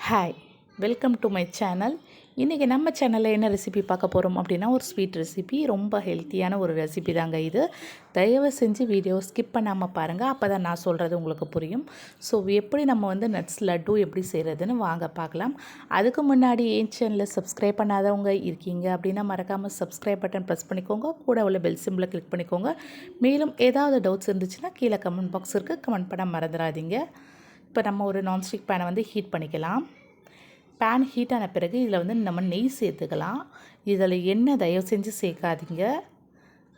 Hi, welcome to my channel. இன்றைக்கி நம்ம சேனலில் என்ன ரெசிபி பார்க்க போகிறோம் அப்படின்னா, ஒரு ஸ்வீட் ரெசிபி. ரொம்ப ஹெல்த்தியான ஒரு ரெசிபி தாங்க இது. தயவு செஞ்சு வீடியோ ஸ்கிப் பண்ணாமல் பாருங்கள், அப்போ தான் நான் சொல்கிறது உங்களுக்கு புரியும். ஸோ எப்படி நம்ம நட்ஸ் லட்டு எப்படி செய்கிறதுன்னு வாங்க பார்க்கலாம். அதுக்கு முன்னாடி என் சேனலில் சப்ஸ்கிரைப் பண்ணாதவங்க இருக்கீங்க அப்படின்னா மறக்காமல் சப்ஸ்கிரைப் பட்டன் ப்ரெஸ் பண்ணிக்கோங்க. கூட உள்ள பெல் சிம்பிளை கிளிக் பண்ணிக்கோங்க. மேலும் ஏதாவது டவுட்ஸ் இருந்துச்சுன்னா கீழே கமெண்ட் பாக்ஸ் இருக்குது, கமெண்ட் பண்ண மறந்துடாதீங்க. இப்போ நம்ம ஒரு நான்ஸ்டிக் பேனை ஹீட் பண்ணிக்கலாம். பேன் ஹீட் ஆன பிறகு இதில் நம்ம நெய் சேர்த்துக்கலாம். இதில் எண்ணெய் தயவு செஞ்சு சேர்க்காதீங்க.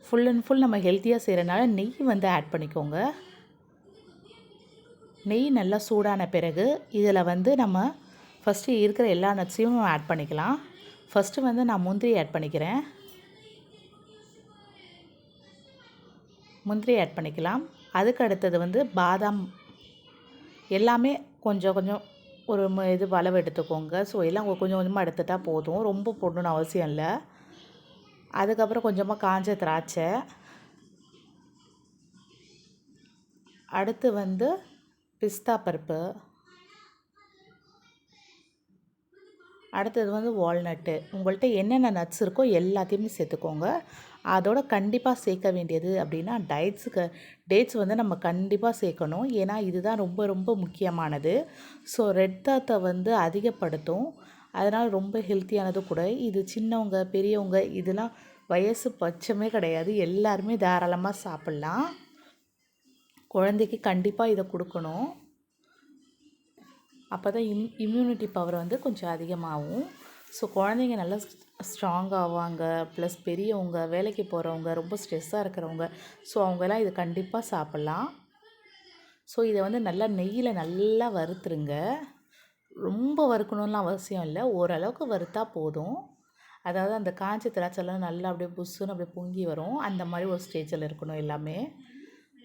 ஃபுல் அண்ட் ஃபுல் நம்ம ஹெல்த்தியாக செய்கிறனால நெய் ஆட் பண்ணிக்கோங்க. நெய் நல்லா சூடான பிறகு இதில் நம்ம ஃபஸ்ட்டு இருக்கிற எல்லா நட்ஸையும் ஆட் பண்ணிக்கலாம். ஃபஸ்ட்டு நான் முந்திரி ஆட் பண்ணிக்கிறேன். முந்திரி ஆட் பண்ணிக்கலாம். அதுக்கு அடுத்தது பாதாம், எல்லாமே கொஞ்சம் கொஞ்சம் ஒரு அளவு எடுத்துக்கோங்க. ஸோ எல்லாம் கொஞ்சம் கொஞ்சமாக எடுத்துட்டால் போதும், ரொம்ப போடணுன்னு அவசியம் இல்லை. அதுக்கப்புறம் கொஞ்சமாக காஞ்ச திராட்சை, அடுத்து பிஸ்தா பருப்பு, அடுத்தது வால்நட்டு. உங்கள்கிட்ட என்னென்ன நட்ஸ் இருக்கோ எல்லாத்தையுமே சேர்த்துக்கோங்க. அதோட கண்டிப்பாக சேர்க்க வேண்டியது அப்படின்னா டேட்ஸ் நம்ம கண்டிப்பாக சேர்க்கணும். ஏன்னா இதுதான் ரொம்ப ரொம்ப முக்கியமானது. ஸோ ரத்தத்தை அதிகப்படுத்தும். அதனால் ரொம்ப ஹெல்த்தியானது கூட. இது சின்னவங்க பெரியவங்க இதெல்லாம் வயசு பட்சமே கிடையாது, எல்லாருமே தாராளமாக சாப்பிட்லாம். குழந்தைக்கு கண்டிப்பாக இதை கொடுக்கணும். அப்போ தான் இம்யூனிட்டி பவர் கொஞ்சம் அதிகமாகும். ஸோ குழந்தைங்க நல்லா ஸ்ட்ராங் ஆவாங்க. ப்ளஸ் பெரியவங்க, வேலைக்கு போகிறவங்க, ரொம்ப ஸ்ட்ரெஸ்ஸாக இருக்கிறவங்க, ஸோ அவங்கெல்லாம் இது கண்டிப்பாக சாப்பிட்லாம். ஸோ இதை நல்லா நெய்யில் நல்லா வறுத்துருங்க. ரொம்ப வறுக்கணும்லாம் அவசியம் இல்லை, ஓரளவுக்கு வறுத்தா போதும். அதாவது அந்த காஞ்ச திராட்சைலாம் நல்லா அப்படியே புஷ்ஷுன்னு அப்படியே பொங்கி வரும், அந்த மாதிரி ஒரு ஸ்டேஜில் இருக்கணும் எல்லாமே.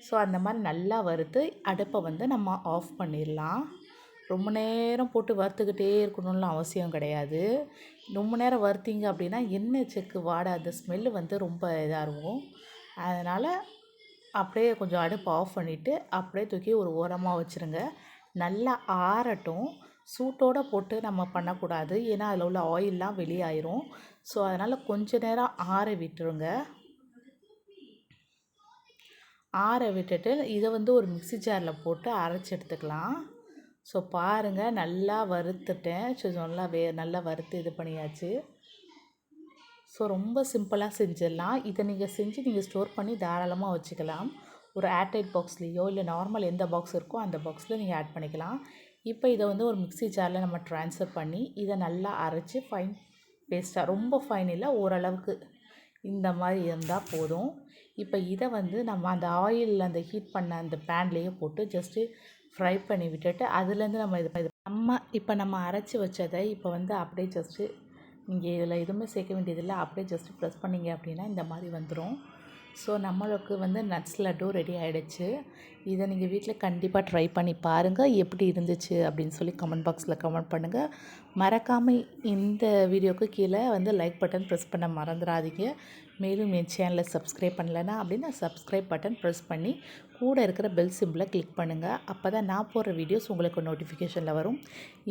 ஸோ அந்த மாதிரி நல்லா வறுத்து அடுப்பை நம்ம ஆஃப் பண்ணிடலாம். ரொம்ப நேரம் போட்டு வறுத்துக்கிட்டே இருக்கணும்லாம் அவசியம் கிடையாது. ரொம்ப நேரம் வறுத்தீங்க அப்படின்னா எண்ணெய் செக்கு வாடை, அந்த ஸ்மெல்லு ரொம்ப இதாக இருக்கும். அதனால் அப்படியே கொஞ்சம் அடுப்பை ஆஃப் பண்ணிவிட்டு அப்படியே தூக்கி ஒரு ஓரமாக வச்சுருங்க. நல்லா ஆறட்டும். சூட்டோடு போட்டு நம்ம பண்ணக்கூடாது, ஏன்னா அதில் உள்ள ஆயிலெலாம் வெளியாயிரும். ஸோ அதனால் கொஞ்ச நேரம் ஆற விட்டுருங்க. ஆற விட்டுட்டு இதை ஒரு மிக்ஸி ஜாரில் போட்டு அரைச்சி எடுத்துக்கலாம். ஸோ பாருங்கள், நல்லா வறுத்துட்டேன். ஸோ நல்லா வறுத்து இது பண்ணியாச்சு. ஸோ ரொம்ப சிம்பிளாக செஞ்சிடலாம். இதை நீங்கள் செஞ்சு ஸ்டோர் பண்ணி தாராளமாக வச்சுக்கலாம். ஒரு ஏர்டைட் பாக்ஸ்லேயோ இல்லை நார்மல் எந்த பாக்ஸ் இருக்கோ அந்த பாக்ஸில் நீங்கள் ஆட் பண்ணிக்கலாம். இப்போ இதை ஒரு மிக்ஸி ஜாரில் நம்ம ட்ரான்ஸ்ஃபர் பண்ணி இதை நல்லா அரைச்சி ஃபைன் பேஸ்ட்டாக, ரொம்ப ஃபைன் இல்லை, ஓரளவுக்கு இந்த மாதிரி இருந்தால் போதும். இப்போ இதை நம்ம அந்த ஆயிலில் அந்த ஹீட் பண்ண அந்த பேன்லேயே போட்டு ஜஸ்ட்டு ஃப்ரை பண்ணி விட்டுட்டு அதுலேருந்து நம்ம அரைச்சி வச்சதை இப்போ அப்படியே ஜஸ்ட்டு நீங்கள் இதில் எதுவுமே சேர்க்க வேண்டியதில்லை, அப்படியே ஜஸ்ட்டு ப்ரெஸ் பண்ணிங்க அப்படின்னா இந்த மாதிரி வந்துடும். ஸோ நம்மளுக்கு நட்ஸ் லட்டு ரெடி ஆகிடுச்சு. இதை நீங்கள் வீட்டில் கண்டிப்பாக ட்ரை பண்ணி பாருங்கள், எப்படி இருந்துச்சு அப்படின்னு சொல்லி கமெண்ட் பாக்ஸில் கமெண்ட் பண்ணுங்கள். மறக்காமல் இந்த வீடியோவுக்கு கீழே லைக் பட்டன் ப்ரெஸ் பண்ண மறந்துடாதீங்க. மேலும் என் சேனலை சப்ஸ்கிரைப் பண்ணலைன்னா அப்படின்னா சப்ஸ்கிரைப் பட்டன் ப்ரெஸ் பண்ணி கூட இருக்கிற பெல் சிம்பிளை கிளிக் பண்ணுங்கள். அப்போ தான் நான் போடுற வீடியோஸ் உங்களுக்கு நோட்டிஃபிகேஷனில் வரும்.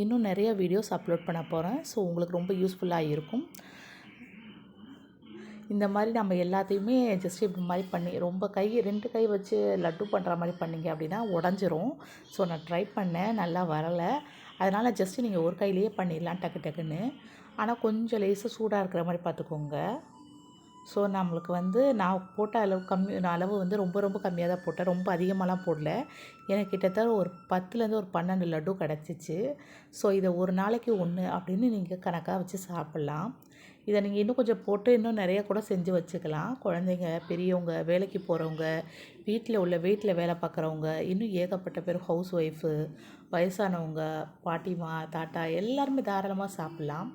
இன்னும் நிறைய வீடியோஸ் அப்லோட் பண்ண போகிறேன். ஸோ உங்களுக்கு ரொம்ப யூஸ்ஃபுல்லாக இருக்கும். இந்த மாதிரி நம்ம எல்லாத்தையுமே ஜஸ்ட் இப்படி மாதிரி பண்ணி ரொம்ப 2 கை வச்சு லட்டு பண்ணுற மாதிரி பண்ணிங்க அப்படின்னா உடஞ்சிரும். ஸோ நான் ட்ரை பண்ணேன், நல்லா வரலை. அதனால் ஜஸ்ட்டு நீங்கள் ஒரு கையிலேயே பண்ணிடலாம் டக்கு டக்குன்னு. ஆனால் கொஞ்சம் லேசாக சூடாக இருக்கிற மாதிரி பார்த்துக்கோங்க. ஸோ நம்மளுக்கு நான் போட்ட அளவு ரொம்ப ரொம்ப கம்மியாக தான் போட்டேன், ரொம்ப அதிகமாகலாம் போடல. எனக்கு கிட்டத்தட்ட ஒரு 10லேருந்து ஒரு 12 லட்டு கிடச்சிச்சு. ஸோ இதை ஒரு நாளைக்கு 1 அப்படின்னு நீங்கள் கணக்காக வச்சு சாப்பிட்லாம். இதை நீங்கள் இன்னும் கொஞ்சம் போட்டு இன்னும் நிறைய கூட செஞ்சு வச்சுக்கலாம். குழந்தைங்க, பெரியவங்க, வேலைக்கு போகிறவங்க, வீட்டில் வேலை பார்க்குறவங்க, இன்னும் ஏகப்பட்ட பேர் ஹவுஸ் ஒய்ஃபு, வயசானவங்க, பாட்டிமா, தாத்தா எல்லாருமே தாராளமாக சாப்பிட்லாம்.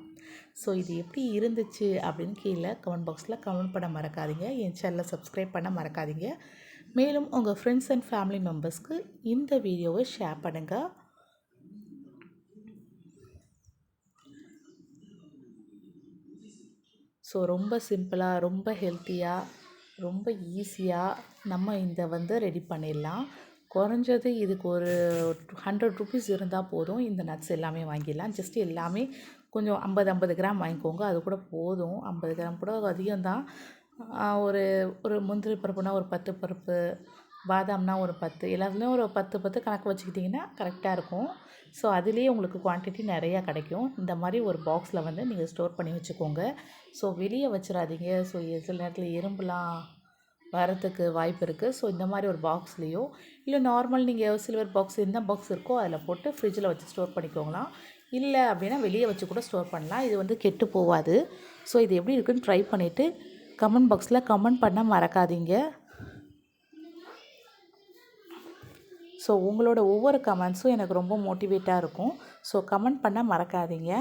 ஸோ இது எப்படி இருந்துச்சு அப்படின்னு கீழே கமெண்ட் பாக்ஸில் கமெண்ட் பண்ண மறக்காதீங்க. என் சேனலை சப்ஸ்கிரைப் பண்ண மறக்காதீங்க. மேலும் உங்கள் ஃப்ரெண்ட்ஸ் அண்ட் ஃபேமிலி மெம்பர்ஸ்க்கு இந்த வீடியோவை ஷேர் பண்ணுங்கள். ஸோ ரொம்ப சிம்பிளாக, ரொம்ப ஹெல்த்தியாக, ரொம்ப ஈஸியாக நம்ம இந்த ரெடி பண்ணிடலாம். குறைஞ்சது இதுக்கு ஒரு 100 ருபீஸ் இருந்தால் போதும். இந்த நட்ஸ் எல்லாமே வாங்கிடலாம். ஜஸ்ட் எல்லாமே கொஞ்சம் 50 கிராம் வாங்கிக்கோங்க. அது கூட போதும். 50 கிராம் கூட அதிகம்தான். ஒரு ஒரு முந்திரி பருப்புனா ஒரு 10 பருப்பு, பாதாம்னா ஒரு 10, எல்லாத்துலேயும் ஒரு 10 கணக்கு வச்சுக்கிட்டிங்கன்னா கரெக்டாக இருக்கும். ஸோ அதுலேயே உங்களுக்கு குவான்டிட்டி நிறையா கிடைக்கும். இந்த மாதிரி ஒரு பாக்ஸில் வந்து நீங்கள் ஸ்டோர் பண்ணி வச்சுக்கோங்க. ஸோ வெளியே வச்சிடாதீங்க. ஸோ சில நேரத்தில் எறும்புலாம் வரத்துக்கு வாய்ப்பு இருக்குது. ஸோ இந்த மாதிரி ஒரு பாக்ஸ்லேயோ இல்லை நார்மல் நீங்கள் சில்வர் பாக்ஸ் எந்த பாக்ஸ் இருக்கோ அதில் போட்டு ஃப்ரிட்ஜில் வச்சு ஸ்டோர் பண்ணிக்கோங்களாம். இல்லை அப்படின்னா வெளியே வச்சு கூட ஸ்டோர் பண்ணலாம். இது வந்து கெட்டு போகாது. ஸோ இது எப்படி இருக்குன்னு ட்ரை பண்ணிவிட்டு கமெண்ட் பாக்ஸில் கமெண்ட் பண்ண மறக்காதீங்க. ஸோ உங்களோட ஒவ்வொரு கமெண்ட்ஸும் எனக்கு ரொம்ப மோட்டிவேட்டாக இருக்கும். ஸோ கமெண்ட் பண்ண மறக்காதீங்க.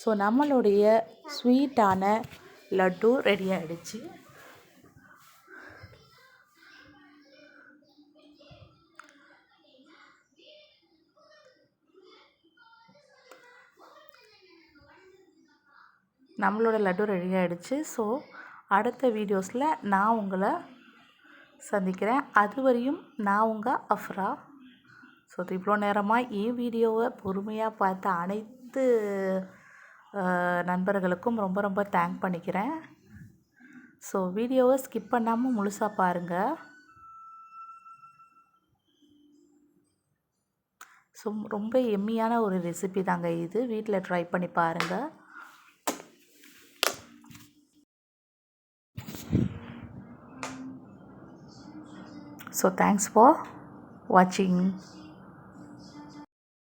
ஸோ நம்மளுடைய ஸ்வீட்டான லட்டு ரெடி ஆகிடுச்சு. நம்மளோட லட்டு ரெடி ஆகிடுச்சு. ஸோ அடுத்த வீடியோஸில் நான் உங்களை சந்திக்கிறேன். அதுவரையும் நான் உங்கள் அஃப்ரா. ஸோ இவ்வளோ நேரமாக என் வீடியோவை பொறுமையாக பார்த்த அனைத்து நண்பர்களுக்கும் ரொம்ப ரொம்ப தேங்க் பண்ணிக்கிறேன். ஸோ வீடியோவை ஸ்கிப் பண்ணாமல் முழுசாக பாருங்கள். ஸோ ரொம்ப எம்மியான ஒரு ரெசிபி தாங்க இது. வீட்டில் ட்ரை பண்ணி பாருங்கள். So thanks for watching.